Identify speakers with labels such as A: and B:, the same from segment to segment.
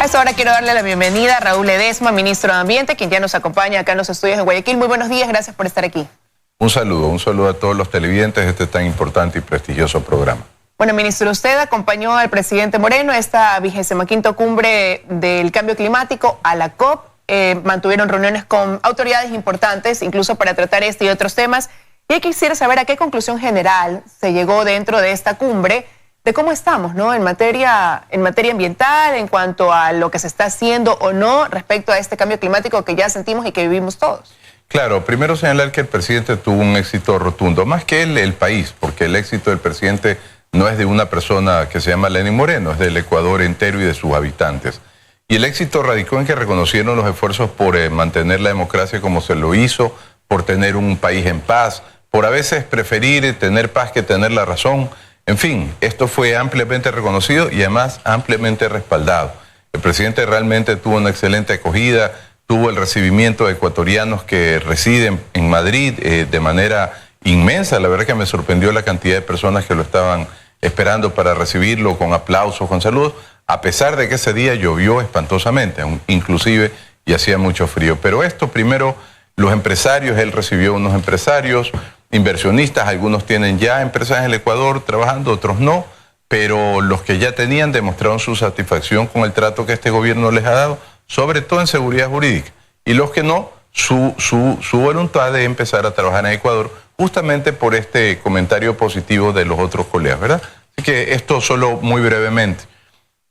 A: A esta hora quiero darle la bienvenida a Raúl Ledesma, ministro de Ambiente, quien ya nos acompaña acá en los estudios de Guayaquil. Muy buenos días, gracias por estar aquí.
B: Un saludo a todos los televidentes de este tan importante y prestigioso programa.
A: Bueno, ministro, usted acompañó al presidente Moreno a esta 25ª cumbre del cambio climático, a la COP. Mantuvieron reuniones con autoridades importantes, incluso para tratar este y otros temas. Y ahí quisiera saber a qué conclusión general se llegó dentro de esta cumbre, de cómo estamos, ¿no? En materia ambiental, en cuanto a lo que se está haciendo o no respecto a este cambio climático que ya sentimos y que vivimos todos.
B: Claro, primero señalar que el presidente tuvo un éxito rotundo, más que el país, porque el éxito del presidente no es de una persona que se llama Lenín Moreno, es del Ecuador entero y de sus habitantes. Y el éxito radicó en que reconocieron los esfuerzos por mantener la democracia como se lo hizo, por tener un país en paz, por a veces preferir tener paz que tener la razón. En fin, esto fue ampliamente reconocido y además ampliamente respaldado. El presidente realmente tuvo una excelente acogida, tuvo el recibimiento de ecuatorianos que residen en Madrid de manera inmensa. La verdad que me sorprendió la cantidad de personas que lo estaban esperando para recibirlo con aplausos, con saludos, a pesar de que ese día llovió espantosamente, inclusive, y hacía mucho frío. Pero esto primero, los empresarios, él recibió unos empresarios, inversionistas, algunos tienen ya empresas en el Ecuador trabajando, otros no, pero los que ya tenían demostraron su satisfacción con el trato que este gobierno les ha dado, sobre todo en seguridad jurídica, y los que no, su voluntad de empezar a trabajar en Ecuador, justamente por este comentario positivo de los otros colegas, ¿verdad? Así que esto solo muy brevemente.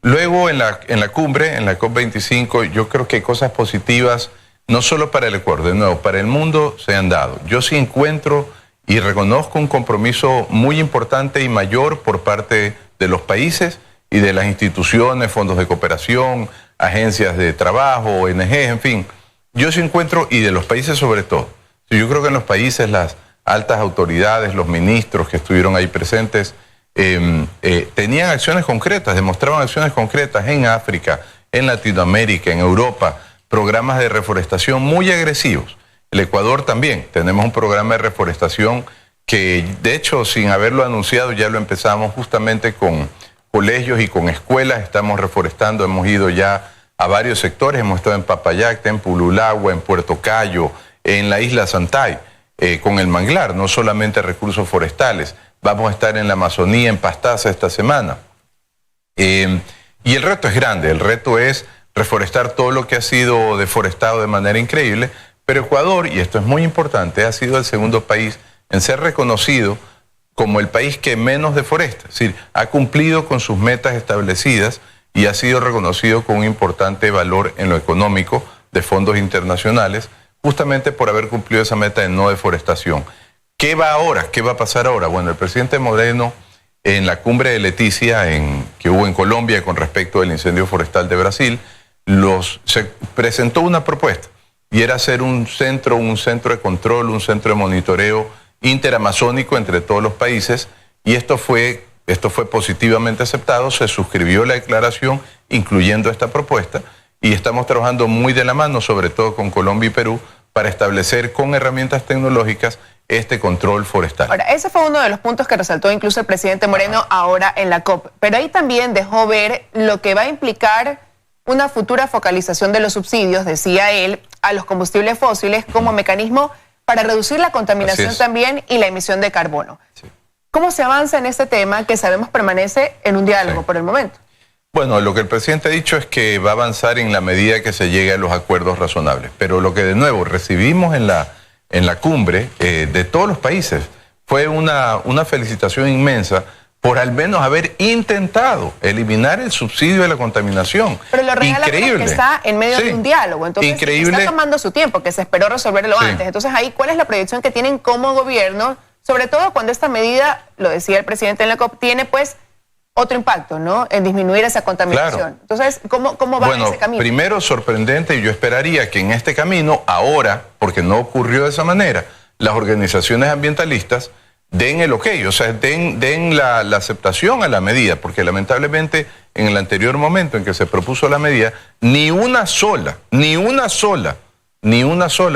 B: Luego en la cumbre, en la COP25, yo creo que cosas positivas, no solo para el Ecuador, de nuevo, para el mundo se han dado. Yo sí encuentro y reconozco un compromiso muy importante y mayor por parte de los países y de las instituciones, fondos de cooperación, agencias de trabajo, ONG, en fin. Yo sí encuentro, y de los países sobre todo. Yo creo que en los países las altas autoridades, los ministros que estuvieron ahí presentes, tenían acciones concretas, demostraban acciones concretas en África, en Latinoamérica, en Europa, programas de reforestación muy agresivos. El Ecuador también, tenemos un programa de reforestación que, de hecho, sin haberlo anunciado, ya lo empezamos justamente con colegios y con escuelas, estamos reforestando, hemos ido ya a varios sectores, hemos estado en Papayacta, en Pululagua, en Puerto Cayo, en la isla Santay, con el manglar, no solamente recursos forestales, vamos a estar en la Amazonía, en Pastaza esta semana. Y el reto es grande, el reto es reforestar todo lo que ha sido deforestado de manera increíble, pero Ecuador, y esto es muy importante, ha sido el segundo país en ser reconocido como el país que menos deforesta. Es decir, ha cumplido con sus metas establecidas y ha sido reconocido con un importante valor en lo económico de fondos internacionales, justamente por haber cumplido esa meta de no deforestación. ¿Qué va ahora? ¿Qué va a pasar ahora? Bueno, el presidente Moreno, en la cumbre de Leticia que hubo en Colombia con respecto al incendio forestal de Brasil, se presentó una propuesta. Y era hacer un centro de control, un centro de monitoreo interamazónico entre todos los países, y esto fue positivamente aceptado, se suscribió la declaración, incluyendo esta propuesta, y estamos trabajando muy de la mano, sobre todo con Colombia y Perú, para establecer con herramientas tecnológicas este control forestal.
A: Ahora, ese fue uno de los puntos que resaltó incluso el presidente Moreno ahora en la COP, pero ahí también dejó ver lo que va a implicar una futura focalización de los subsidios, decía él, a los combustibles fósiles como mecanismo para reducir la contaminación también y la emisión de carbono. Sí. ¿Cómo se avanza en este tema que sabemos permanece en un diálogo por el momento?
B: Bueno, lo que el presidente ha dicho es que va a avanzar en la medida que se llegue a los acuerdos razonables, pero lo que de nuevo recibimos en la cumbre de todos los países fue una felicitación inmensa por al menos haber intentado eliminar el subsidio de la contaminación.
A: Pero lo real es que está en medio de un diálogo, entonces está tomando su tiempo, que se esperó resolverlo antes. Entonces ahí, ¿cuál es la proyección que tienen como gobierno, sobre todo cuando esta medida, lo decía el presidente en la COP, tiene pues otro impacto, ¿no? En disminuir esa contaminación. Claro. Entonces, ¿cómo va ese camino? Primero,
B: sorprendente, y yo esperaría que en este camino, ahora, porque no ocurrió de esa manera, las organizaciones ambientalistas den el ok, o sea, den la aceptación a la medida, porque lamentablemente en el anterior momento en que se propuso la medida, ni una sola de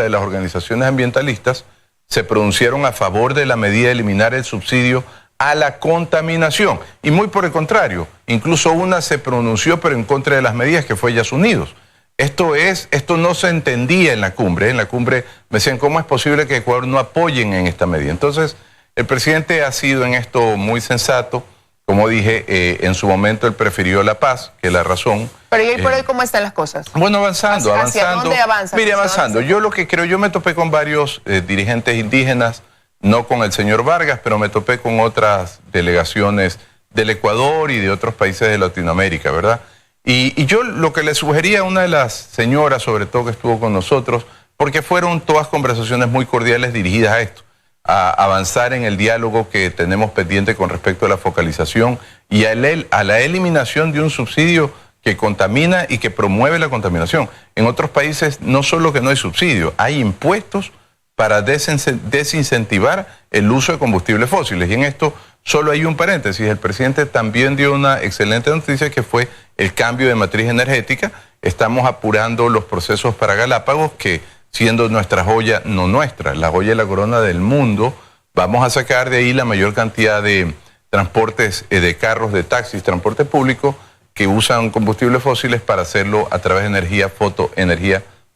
B: las organizaciones ambientalistas se pronunciaron a favor de la medida de eliminar el subsidio a la contaminación. Y muy por el contrario, incluso una se pronunció pero en contra de las medidas, que fue Estados Unidos. Esto no se entendía en la cumbre. En la cumbre me decían, ¿cómo es posible que Ecuador no apoyen en esta medida? Entonces, el presidente ha sido en esto muy sensato. Como dije, en su momento él prefirió la paz que la razón.
A: Pero ¿y hoy por hoy cómo están las cosas?
B: Bueno, avanzando.
A: ¿Hacia dónde avanza?
B: Mire, avanzando. Yo lo que creo, yo me topé con varios dirigentes indígenas, no con el señor Vargas, pero me topé con otras delegaciones del Ecuador y de otros países de Latinoamérica, ¿verdad? Y yo lo que le sugería a una de las señoras, sobre todo que estuvo con nosotros, porque fueron todas conversaciones muy cordiales dirigidas a esto, a avanzar en el diálogo que tenemos pendiente con respecto a la focalización y a la eliminación de un subsidio que contamina y que promueve la contaminación. En otros países no solo que no hay subsidio, hay impuestos para desincentivar el uso de combustibles fósiles. Y en esto solo hay un paréntesis. El presidente también dio una excelente noticia, que fue el cambio de matriz energética. Estamos apurando los procesos para Galápagos, que siendo nuestra joya, no nuestra, la joya de la corona del mundo, vamos a sacar de ahí la mayor cantidad de transportes, de carros, de taxis, transporte público, que usan combustibles fósiles para hacerlo a través de energía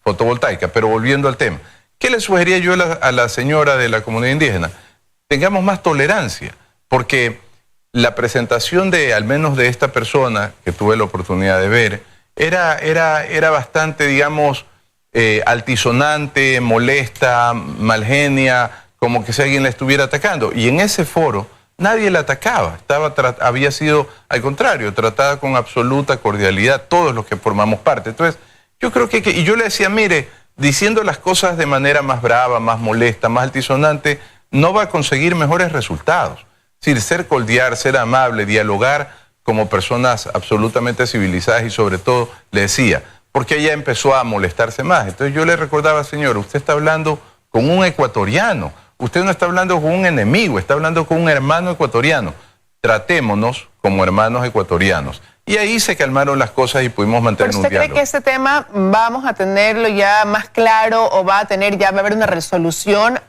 B: fotovoltaica. Pero volviendo al tema, ¿qué le sugería yo a la señora de la comunidad indígena? Tengamos más tolerancia, porque la presentación al menos de esta persona, que tuve la oportunidad de ver, era bastante, digamos, altisonante, molesta, malgenia, como que si alguien la estuviera atacando. Y en ese foro nadie la atacaba, había sido, al contrario, tratada con absoluta cordialidad todos los que formamos parte. Entonces, yo creo y yo le decía, mire, diciendo las cosas de manera más brava, más molesta, más altisonante, no va a conseguir mejores resultados. Es decir, ser cordial, ser amable, dialogar como personas absolutamente civilizadas, y sobre todo, le decía, porque ella empezó a molestarse más. Entonces yo le recordaba, señor, usted está hablando con un ecuatoriano, usted no está hablando con un enemigo, está hablando con un hermano ecuatoriano. Tratémonos como hermanos ecuatorianos. Y ahí se calmaron las cosas y pudimos mantener un diálogo.
A: ¿Usted cree que este tema vamos a tenerlo ya más claro o va a haber una resolución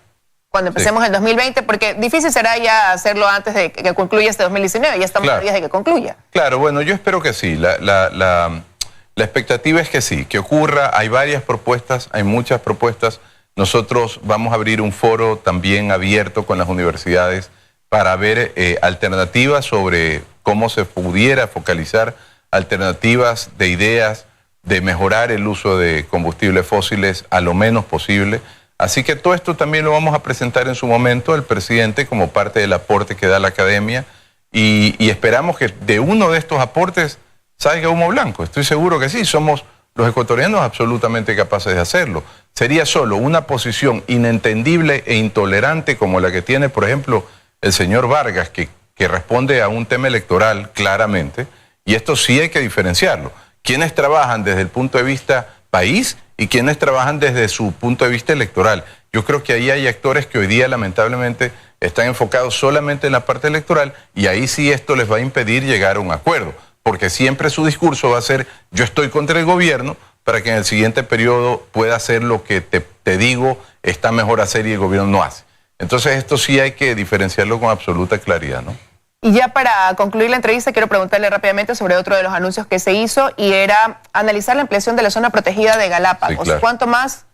A: cuando empecemos en 2020? Porque difícil será ya hacerlo antes de que concluya este 2019, ya estamos a días de que concluya.
B: Claro, bueno, yo espero que sí. La expectativa es que sí, que ocurra. Hay varias propuestas, hay muchas propuestas. Nosotros vamos a abrir un foro también abierto con las universidades para ver alternativas sobre cómo se pudiera focalizar, alternativas de ideas de mejorar el uso de combustibles fósiles a lo menos posible. Así que todo esto también lo vamos a presentar en su momento al presidente como parte del aporte que da la academia, y esperamos que de uno de estos aportes salga humo blanco. Estoy seguro que sí, somos los ecuatorianos absolutamente capaces de hacerlo. Sería solo una posición inentendible e intolerante como la que tiene, por ejemplo, el señor Vargas, que responde a un tema electoral claramente, y esto sí hay que diferenciarlo. Quienes trabajan desde el punto de vista país y quienes trabajan desde su punto de vista electoral. Yo creo que ahí hay actores que hoy día lamentablemente están enfocados solamente en la parte electoral, y ahí sí esto les va a impedir llegar a un acuerdo, porque siempre su discurso va a ser: yo estoy contra el gobierno, para que en el siguiente periodo pueda hacer lo que te digo está mejor hacer y el gobierno no hace. Entonces esto sí hay que diferenciarlo con absoluta claridad, ¿no?
A: Y ya para concluir la entrevista, quiero preguntarle rápidamente sobre otro de los anuncios que se hizo, y era analizar la ampliación de la zona protegida de Galápagos. Sí, claro. ¿Cuánto más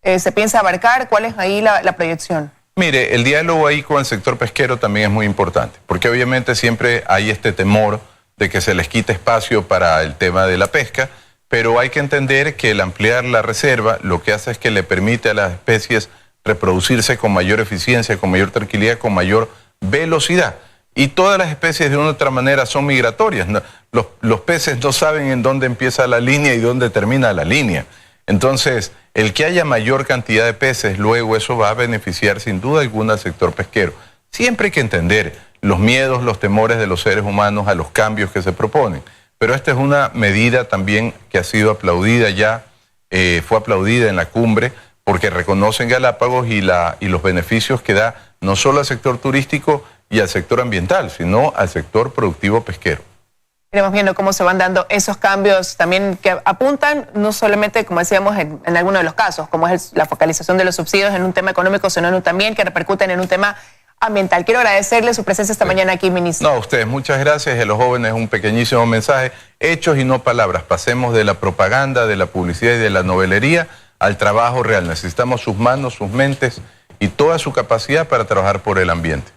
A: se piensa abarcar? ¿Cuál es ahí la proyección?
B: Mire, el diálogo ahí con el sector pesquero también es muy importante, porque obviamente siempre hay este temor de que se les quite espacio para el tema de la pesca, pero hay que entender que el ampliar la reserva lo que hace es que le permite a las especies reproducirse con mayor eficiencia, con mayor tranquilidad, con mayor velocidad. Y todas las especies de una u otra manera son migratorias. Los peces no saben en dónde empieza la línea y dónde termina la línea. Entonces, el que haya mayor cantidad de peces, luego eso va a beneficiar sin duda alguna al sector pesquero. Siempre hay que entender los miedos, los temores de los seres humanos a los cambios que se proponen. Pero esta es una medida también que ha sido aplaudida ya, fue aplaudida en la cumbre, porque reconocen Galápagos y los beneficios que da no solo al sector turístico y al sector ambiental, sino al sector productivo pesquero.
A: Iremos viendo cómo se van dando esos cambios también que apuntan, no solamente, como decíamos, en algunos de los casos, como es la focalización de los subsidios en un tema económico, sino también que repercuten en un tema ambiental. Quiero agradecerle su presencia esta mañana aquí, ministro.
B: No, a ustedes, muchas gracias. A los jóvenes un pequeñísimo mensaje. Hechos y no palabras. Pasemos de la propaganda, de la publicidad y de la novelería al trabajo real. Necesitamos sus manos, sus mentes y toda su capacidad para trabajar por el ambiente.